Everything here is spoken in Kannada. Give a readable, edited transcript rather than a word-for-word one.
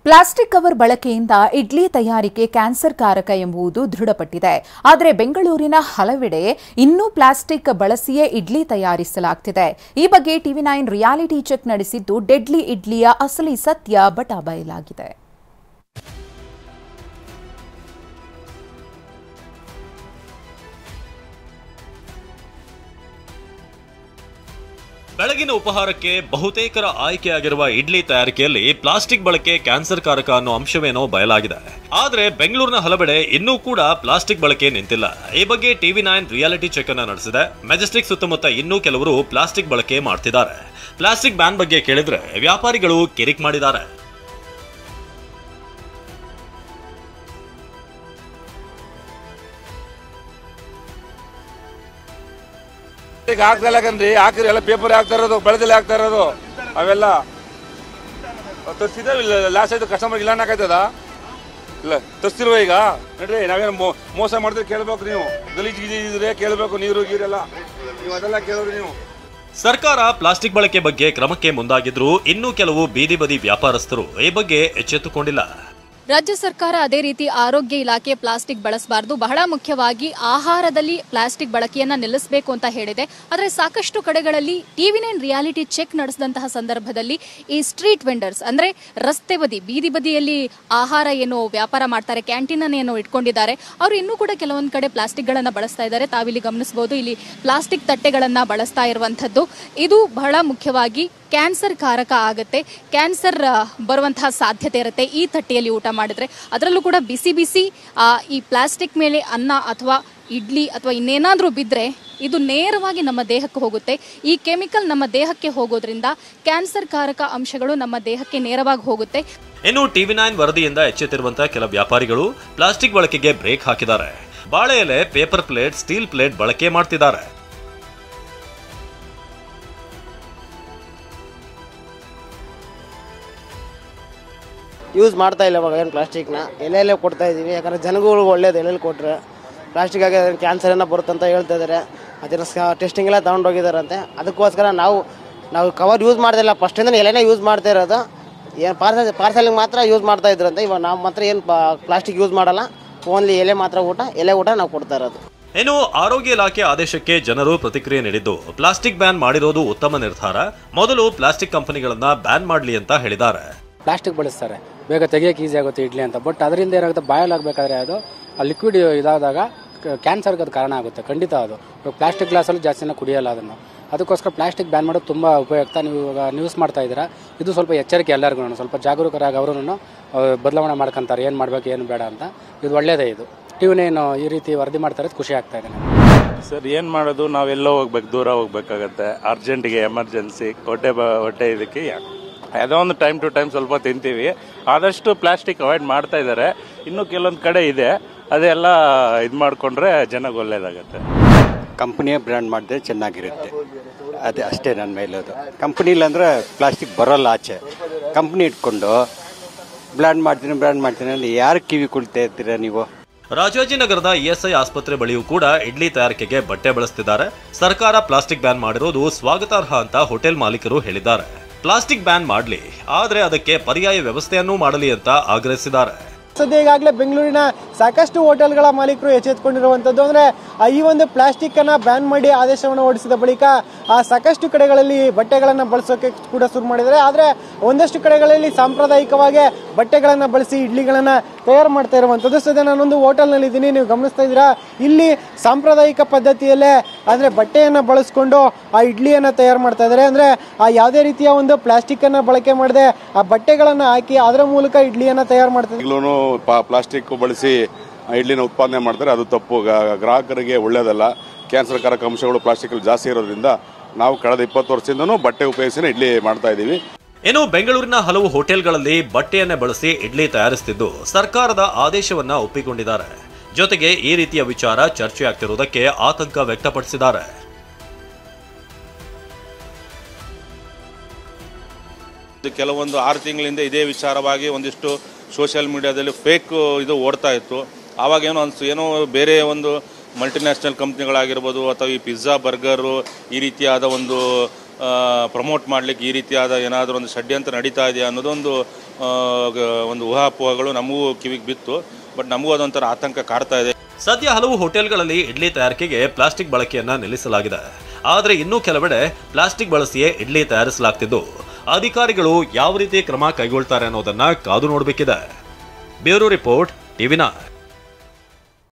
ಪ್ಲಾಸ್ಟಿಕ್ ಕವರ್ ಬಳಕೆಯಿಂದ ಇಡ್ಲಿ ತಯಾರಿಕೆ ಕ್ಯಾನ್ಸರ್ಕಾರಕ ಎಂಬುದು ದೃಢಪಟ್ಟಿದೆ. ಆದರೆ ಬೆಂಗಳೂರಿನ ಹಲವೆಡೆ ಇನ್ನೂ ಪ್ಲಾಸ್ಟಿಕ್ ಬಳಸಿಯೇ ಇಡ್ಲಿ ತಯಾರಿಸಲಾಗುತ್ತಿದೆ. ಈ ಬಗ್ಗೆ ಟಿವಿ9 ರಿಯಾಲಿಟಿ ಚೆಕ್ ನಡೆಸಿದ್ದು ಡೆಡ್ಲಿ ಇಡ್ಲಿಯ ಅಸಲಿ ಸತ್ಯ ಬಯಲಾಗಿದೆ. ಬೆಳಗಿನ ಉಪಹಾರಕ್ಕೆ ಬಹುತೇಕರ ಆಯ್ಕೆಯಾಗಿರುವ ಇಡ್ಲಿ ತಯಾರಿಕೆಯಲ್ಲಿ ಪ್ಲಾಸ್ಟಿಕ್ ಬಳಕೆ ಕ್ಯಾನ್ಸರ್ ಕಾರಕ ಅನ್ನೋ ಅಂಶವೇನೋ ಬಯಲಾಗಿದೆ. ಆದ್ರೆ ಬೆಂಗಳೂರಿನ ಹಲವೆಡೆ ಇನ್ನೂ ಕೂಡ ಪ್ಲಾಸ್ಟಿಕ್ ಬಳಕೆ ನಿಂತಿಲ್ಲ. ಈ ಬಗ್ಗೆ ಟಿವಿ9 ರಿಯಾಲಿಟಿ ಚೆಕ್ ಅನ್ನ ನಡೆಸಿದೆ. ಮೆಜೆಸ್ಟಿಕ್ ಸುತ್ತಮುತ್ತ ಇನ್ನೂ ಕೆಲವರು ಪ್ಲಾಸ್ಟಿಕ್ ಬಳಕೆ ಮಾಡ್ತಿದ್ದಾರೆ. ಪ್ಲಾಸ್ಟಿಕ್ ಬ್ಯಾನ್ ಬಗ್ಗೆ ಕೇಳಿದ್ರೆ ವ್ಯಾಪಾರಿಗಳು ಕಿರಿಕ್ ಮಾಡಿದ್ದಾರೆ. ಆಗ್ತಾ ಕಣ್ರಿ, ಹಾಕಿದ್ರೆ ಎಲ್ಲ ಪೇಪರ್ ಹಾಕ್ತಾ ಇರೋದು, ಬೆಳೆದಲ್ಲಿ ಹಾಕ್ತಾ ಇರೋದು ಅವೆಲ್ಲ ತರಿಸಿದಾವಿಲ್ಲ. ಲಾಸ್ಟ್ ಆಯ್ತು ಕಸ್ಟಮರ್ ಇಲ್ಲ ಅನ್ನಕಾಯ್ತದ ಇಲ್ಲ ತರಿಸಿಲ್ವ ಈಗ ನೋಡ್ರಿ. ನಾವೇನು ಮೋಸ ಮಾಡಿದ್ರೆ ಕೇಳ್ಬೇಕು, ನೀವು ಗಲೀಜ್ ಇದ್ರೆ ಕೇಳಬೇಕು, ನೀರು ಗೀರೆಲ್ಲ ನೀವು ಅದೆಲ್ಲ ಕೇಳೋರು ನೀವು. ಸರ್ಕಾರ ಪ್ಲಾಸ್ಟಿಕ್ ಬಳಕೆ ಬಗ್ಗೆ ಕ್ರಮಕ್ಕೆ ಮುಂದಾಗಿದ್ರು ಇನ್ನೂ ಕೆಲವು ಬೀದಿ ಬದಿ ವ್ಯಾಪಾರಸ್ಥರು ಈ ಬಗ್ಗೆ ಎಚ್ಚೆತ್ತುಕೊಂಡಿಲ್ಲ. ರಾಜ್ಯ ಸರ್ಕಾರ ಅದೇ ರೀತಿ ಆರೋಗ್ಯ ಇಲಾಖೆ ಪ್ಲಾಸ್ಟಿಕ್ ಬಳಸಬಾರದು, ಬಹಳ ಮುಖ್ಯವಾಗಿ ಆಹಾರದಲ್ಲಿ ಪ್ಲಾಸ್ಟಿಕ್ ಬಳಕೆಯನ್ನ ನಿಲ್ಲಿಸಬೇಕು ಅಂತ ಹೇಳಿದೆ. ಆದರೆ ಸಾಕಷ್ಟು ಕಡೆಗಳಲ್ಲಿ ಟಿವಿ9 ರಿಯಾಲಿಟಿ ಚೆಕ್ ನಡೆಸಿದಂತಹ ಸಂದರ್ಭದಲ್ಲಿ ಈ ಸ್ಟ್ರೀಟ್ ವೆಂಡರ್ಸ್ ಅಂದ್ರೆ ರಸ್ತೆ ಬದಿ ಬೀದಿ ಬದಿಯಲ್ಲಿ ಆಹಾರ ಏನು ವ್ಯಾಪಾರ ಮಾಡ್ತಾರೆ, ಕ್ಯಾಂಟೀನ್ ಅನ್ನು ಏನು ಇಟ್ಕೊಂಡಿದ್ದಾರೆ, ಅವರು ಇನ್ನೂ ಕೂಡ ಕೆಲವೊಂದು ಕಡೆ ಪ್ಲಾಸ್ಟಿಕ್ ಗಳನ್ನ ಬಳಸ್ತಾ ಇದ್ದಾರೆ. ತಾವಿಲ್ಲಿ ಗಮನಿಸಬಹುದು, ಇಲ್ಲಿ ಪ್ಲಾಸ್ಟಿಕ್ ತಟ್ಟೆಗಳನ್ನ ಬಳಸ್ತಾ ಇರುವಂತದ್ದು. ಇದು ಬಹಳ ಮುಖ್ಯವಾಗಿ ಕ್ಯಾನ್ಸರ್ ಕಾರಕ ಆಗುತ್ತೆ, ಕ್ಯಾನ್ಸರ್ ಬರುವಂತಹ ಸಾಧ್ಯತೆ ಇರುತ್ತೆ ಈ ತಟ್ಟೆಯಲ್ಲಿ ಊಟ ಮಾಡಿದ್ರೆ. ಅದರಲ್ಲೂ ಕೂಡ ಬಿಸಿ ಬಿಸಿ ಈ ಪ್ಲಾಸ್ಟಿಕ್ ಮೇಲೆ ಅನ್ನ ಅಥವಾ ಇಡ್ಲಿ ಅಥವಾ ಇನ್ನೇನಾದ್ರೂ ಬಿದ್ದರೆ ಇದು ನೇರವಾಗಿ ನಮ್ಮ ದೇಹಕ್ಕೆ ಹೋಗುತ್ತೆ. ಈ ಕೆಮಿಕಲ್ ನಮ್ಮ ದೇಹಕ್ಕೆ ಹೋಗೋದ್ರಿಂದ ಕ್ಯಾನ್ಸರ್ ಕಾರಕ ಅಂಶಗಳು ನಮ್ಮ ದೇಹಕ್ಕೆ ನೇರವಾಗಿ ಹೋಗುತ್ತೆ. ಇನ್ನು ಟಿವಿ9 ವರದಿಯಿಂದ ಎಚ್ಚೆತ್ತಿರುವಂತಹ ಕೆಲ ವ್ಯಾಪಾರಿಗಳು ಪ್ಲಾಸ್ಟಿಕ್ ಬಳಕೆಗೆ ಬ್ರೇಕ್ ಹಾಕಿದ್ದಾರೆ. ಬಾಳೆ ಎಲೆ, ಪೇಪರ್ ಪ್ಲೇಟ್, ಸ್ಟೀಲ್ ಪ್ಲೇಟ್ ಬಳಕೆ ಮಾಡ್ತಿದ್ದಾರೆ. ಯೂಸ್ ಮಾಡ್ತಾ ಇಲ್ಲ ಇವಾಗ ಏನು ಪ್ಲಾಸ್ಟಿಕ್ನ ಎಲ್ಲೆಲ್ಲೇ ಕೊಡ್ತಾ ಇದ್ದೀವಿ. ಯಾಕಂದರೆ ಜನಗಳಿಗೆ ಒಳ್ಳೇದು ಎಲ್ಲೆಲ್ಲಿ ಕೊಟ್ಟರೆ ಪ್ಲಾಸ್ಟಿಕ್ ಆಗಿ ಕ್ಯಾನ್ಸರ್ ಏನೋ ಬರುತ್ತೆ ಅಂತ ಹೇಳ್ತಾ ಇದ್ದಾರೆ. ಅದನ್ನು ಟೆಸ್ಟಿಂಗ್ ಎಲ್ಲ ತೊಗೊಂಡೋಗಿದ್ದಾರಂತೆ. ಅದಕ್ಕೋಸ್ಕರ ನಾವು ಕವರ್ ಯೂಸ್ ಮಾಡ್ತಿಲ್ಲ, ಫಸ್ಟಿಂದ ಎಲೆನೇ ಯೂಸ್ ಮಾಡ್ತಾ ಇರೋದು. ಏನು ಪಾರ್ಸಲ್ಗೆ ಮಾತ್ರ ಯೂಸ್ ಮಾಡ್ತಾ ಇದ್ರಂತೆ. ಇವಾಗ ನಾವು ಮಾತ್ರ ಏನು ಪ್ಲಾಸ್ಟಿಕ್ ಯೂಸ್ ಮಾಡಲ್ಲ, ಓನ್ಲಿ ಎಲೆ ಮಾತ್ರ ಎಲೆ ಊಟ ನಾವು ಕೊಡ್ತಾ ಇರೋದು. ಇನ್ನು ಆರೋಗ್ಯ ಇಲಾಖೆ ಆದೇಶಕ್ಕೆ ಜನರು ಪ್ರತಿಕ್ರಿಯೆ ನೀಡಿದ್ದು ಪ್ಲಾಸ್ಟಿಕ್ ಬ್ಯಾನ್ ಮಾಡಿರೋದು ಉತ್ತಮ ನಿರ್ಧಾರ. ಮೊದಲು ಪ್ಲಾಸ್ಟಿಕ್ ಕಂಪನಿಗಳನ್ನ ಬ್ಯಾನ್ ಮಾಡಲಿ ಅಂತ ಹೇಳಿದ್ದಾರೆ. ಪ್ಲಾಸ್ಟಿಕ್ ಬಳಸ್ತಾರೆ, ಬೇಗ ತೆಗಿಯೋಕೆ ಈಸಿ ಆಗುತ್ತೆ ಇಡ್ಲಿ ಅಂತ. ಬಟ್ ಅದರಿಂದ ಏನಾಗುತ್ತೆ, ಬಾಯಲಾಗಬೇಕಾದ್ರೆ ಅದು ಲಿಕ್ವಿಡ್ ಇದಾದಾಗ ಕ್ಯಾನ್ಸರ್ಗೆ ಅದು ಕಾರಣ ಆಗುತ್ತೆ ಖಂಡಿತ. ಅದು ಪ್ಲಾಸ್ಟಿಕ್ ಗ್ಲಾಸಲ್ಲಿ ಜಾಸ್ತಿನ ಕುಡಿಯಲ್ಲ ಅದನ್ನು. ಅದಕ್ಕೋಸ್ಕರ ಪ್ಲಾಸ್ಟಿಕ್ ಬ್ಯಾನ್ ಮಾಡೋದು ತುಂಬ ಉಪಯುಕ್ತ. ನೀವು ಇವಾಗ ನ್ಯೂಸ್ ಮಾಡ್ತಾ ಇದ್ದೀರಾ, ಇದು ಸ್ವಲ್ಪ ಎಚ್ಚರಿಕೆ ಎಲ್ಲರಿಗೂ. ಸ್ವಲ್ಪ ಜಾಗರೂಕರಾಗಿ ಅವರು ಬದಲಾವಣೆ ಮಾಡ್ಕೊಂತಾರೆ, ಏನು ಮಾಡಬೇಕು ಏನು ಬೇಡ ಅಂತ. ಇದು ಒಳ್ಳೆಯದೇ. ಇದು ಟಿವಿ9 ಈ ರೀತಿ ವರದಿ ಮಾಡ್ತಾ ಇರೋದು ಖುಷಿ ಆಗ್ತಾ ಇದೆ. ಸರ್ ಏನು ಮಾಡೋದು, ನಾವೆಲ್ಲೋ ಹೋಗ್ಬೇಕು, ದೂರ ಹೋಗ್ಬೇಕಾಗತ್ತೆ, ಅರ್ಜೆಂಟಿಗೆ ಎಮರ್ಜೆನ್ಸಿ ಹೊಟ್ಟೆ ಇದಕ್ಕೆ ಯಾವುದೋ ಒಂದು ಟೈಮ್ ಟು ಟೈಮ್ ಸ್ವಲ್ಪ ತಿಂತೀವಿ. ಆದಷ್ಟು ಪ್ಲಾಸ್ಟಿಕ್ ಅವಾಯ್ಡ್ ಮಾಡ್ತಾ ಇದ್ದಾರೆ. ಇನ್ನೂ ಕೆಲವೊಂದು ಕಡೆ ಇದೆ, ಅದೆಲ್ಲ ಇದು ಮಾಡಿಕೊಂಡ್ರೆ ಜನಕ್ಕೆ ಒಳ್ಳೇದಾಗತ್ತೆ. ಕಂಪ್ನಿಯೇ ಬ್ರ್ಯಾಂಡ್ ಮಾಡಿದ್ರೆ ಚೆನ್ನಾಗಿರುತ್ತೆ, ಅದೇ ಅಷ್ಟೇ ನನ್ನ ಮೇಲೋದು. ಕಂಪ್ನಿ ಇಲ್ಲಾಂದರೆ ಪ್ಲಾಸ್ಟಿಕ್ ಬರೋಲ್ಲ ಆಚೆ. ಕಂಪ್ನಿ ಇಟ್ಕೊಂಡು ಬ್ರ್ಯಾಂಡ್ ಮಾಡ್ತೀನಿ ಅಂದರೆ ಯಾರು ಕಿವಿ ಕೊಡ್ತಾ ಇರ್ತೀರ ನೀವು? ರಾಜಾಜಿನಗರದ ಇಎಸ್ಐ ಆಸ್ಪತ್ರೆ ಬಳಿಯೂ ಕೂಡ ಇಡ್ಲಿ ತಯಾರಿಕೆಗೆ ಬಟ್ಟೆ ಬಳಸುತ್ತಿದ್ದಾರೆ. ಸರ್ಕಾರ ಪ್ಲಾಸ್ಟಿಕ್ ಬ್ಯಾನ್ ಮಾಡಿರೋದು ಸ್ವಾಗತಾರ್ಹ ಅಂತ ಹೋಟೆಲ್ ಮಾಲೀಕರು ಹೇಳಿದ್ದಾರೆ. ಪ್ಲಾಸ್ಟಿಕ್ ಬ್ಯಾನ್ ಮಾಡಲಿ, ಆದರೆ ಅದಕ್ಕೆ ಪರ್ಯಾಯ ವ್ಯವಸ್ಥೆಯನ್ನೂ ಮಾಡಲಿ ಅಂತ ಆಗ್ರಹಿಸಿದ್ದಾರೆ. ಸದ್ಯ ಈಗಾಗಲೇ ಬೆಂಗಳೂರಿನ ಸಾಕಷ್ಟು ಹೋಟೆಲ್ಗಳ ಮಾಲೀಕರು ಎಚ್ಚೆತ್ತುಕೊಂಡಿರುವಂಥದ್ದು ಅಂದರೆ ಈ ಒಂದು ಪ್ಲಾಸ್ಟಿಕ್ ಅನ್ನ ಬ್ಯಾನ್ ಮಾಡಿ ಆದೇಶವನ್ನು ಹೊರಡಿಸಿದ ಬಳಿಕ ಸಾಕಷ್ಟು ಕಡೆಗಳಲ್ಲಿ ಬಟ್ಟೆಗಳನ್ನು ಬಳಸೋಕೆ ಕೂಡ ಶುರು ಮಾಡಿದ್ದಾರೆ. ಆದರೆ ಒಂದಷ್ಟು ಕಡೆಗಳಲ್ಲಿ ಸಾಂಪ್ರದಾಯಿಕವಾಗಿ ಬಟ್ಟೆಗಳನ್ನು ಬಳಸಿ ಇಡ್ಲಿಗಳನ್ನು ತಯಾರು ಮಾಡ್ತಾ ಇರುವಂಥದ್ದು. ಸದ್ಯ ನಾನೊಂದು ಹೋಟೆಲ್ನಲ್ಲಿ ಇದ್ದೀನಿ, ನೀವು ಗಮನಿಸ್ತಾ ಇದ್ದೀರಾ. ಇಲ್ಲಿ ಸಾಂಪ್ರದಾಯಿಕ ಪದ್ಧತಿಯಲ್ಲೇ ಅಂದರೆ ಬಟ್ಟೆಯನ್ನು ಬಳಸ್ಕೊಂಡು ಆ ಇಡ್ಲಿಯನ್ನು ತಯಾರು ಮಾಡ್ತಾ ಇದ್ದಾರೆ. ಅಂದರೆ ಯಾವುದೇ ರೀತಿಯ ಒಂದು ಪ್ಲಾಸ್ಟಿಕ್ಕನ್ನು ಬಳಕೆ ಮಾಡದೆ ಆ ಬಟ್ಟೆಗಳನ್ನು ಹಾಕಿ ಅದರ ಮೂಲಕ ಇಡ್ಲಿಯನ್ನು ತಯಾರು ಮಾಡ್ತಾರೆ. ಪ್ಲಾಸ್ಟಿಕ್ ಬಳಸಿ ಇಡ್ಲಿನ ಉತ್ಪಾದನೆ ಮಾಡ್ತಾರೆ, ಅದು ತಪ್ಪು. ಗ್ರಾಹಕರಿಗೆ ಒಳ್ಳೆಯದಲ್ಲ. ಕ್ಯಾನ್ಸರ್ ಕಾರಕ ಅಂಶಗಳು ಪ್ಲಾಸ್ಟಿಕ್ ಜಾಸ್ತಿ ಇರೋದ್ರಿಂದ ನಾವು ಕಳೆದ 20 ವರ್ಷದಿಂದನೂ ಬಟ್ಟೆ ಉಪಯೋಗಿಸಿ ಇಡ್ಲಿ ಮಾಡ್ತಾ ಇದ್ದೀವಿ. ಇನ್ನು ಬೆಂಗಳೂರಿನ ಹಲವು ಹೋಟೆಲ್ಗಳಲ್ಲಿ ಬಟ್ಟೆಯನ್ನೇ ಬಳಸಿ ಇಡ್ಲಿ ತಯಾರಿಸುತ್ತಿದ್ದು ಸರ್ಕಾರದ ಆದೇಶವನ್ನ ಒಪ್ಪಿಕೊಂಡಿದ್ದಾರೆ. ಜೊತೆಗೆ ಈ ರೀತಿಯ ವಿಚಾರ ಚರ್ಚೆಯಾಗ್ತಿರುವುದಕ್ಕೆ ಆತಂಕ ವ್ಯಕ್ತಪಡಿಸಿದ್ದಾರೆ. ಕೆಲವೊಂದು 6 ತಿಂಗಳಿಂದ ಇದೇ ವಿಚಾರವಾಗಿ ಒಂದಿಷ್ಟು ಸೋಷಿಯಲ್ ಮೀಡಿಯಾದಲ್ಲಿ ಫೇಕ್ ಇದು ಓಡ್ತಾ ಇತ್ತು. ಆವಾಗ ಏನೋ ಬೇರೆ ಒಂದು ಮಲ್ಟಿನ್ಯಾಷನಲ್ ಕಂಪ್ನಿಗಳಾಗಿರ್ಬೋದು ಅಥವಾ ಈ ಪಿಜ್ಜಾ ಬರ್ಗರು ಈ ರೀತಿಯಾದ ಒಂದು ಪ್ರಮೋಟ್ ಮಾಡಲಿಕ್ಕೆ ಈ ರೀತಿಯಾದ ಏನಾದರೂ ಒಂದು ಷಡ್ಯಂತ್ರ ನಡೀತಾ ಇದೆಯಾ ಅನ್ನೋದೊಂದು ಒಂದು ಊಹಾಪೋಹಗಳು ನಮಗೂ ಕಿವಿಗೆ ಬಿತ್ತು. ಬಟ್ ನಮಗೂ ಅದೊಂಥರ ಆತಂಕ ಕಾಡ್ತಾ ಇದೆ. ಸದ್ಯ ಹಲವು ಹೋಟೆಲ್ಗಳಲ್ಲಿ ಇಡ್ಲಿ ತಯಾರಿಕೆಗೆ ಪ್ಲಾಸ್ಟಿಕ್ ಬಳಕೆಯನ್ನ ನಿಲ್ಲಿಸಲಾಗಿದೆ. ಆದರೆ ಇನ್ನೂ ಕೆಲವೆಡೆ ಪ್ಲಾಸ್ಟಿಕ್ ಬಳಸಿಯೇ ಇಡ್ಲಿ ತಯಾರಿಸಲಾಗ್ತಿದ್ದು ಅಧಿಕಾರಿಗಳು ಯಾವ ರೀತಿ ಕ್ರಮ ಕೈಗೊಳ್ತಾರೆ ಅನ್ನೋದನ್ನ ಕಾದು ನೋಡಬೇಕಿದೆ. Bureau report, TV9.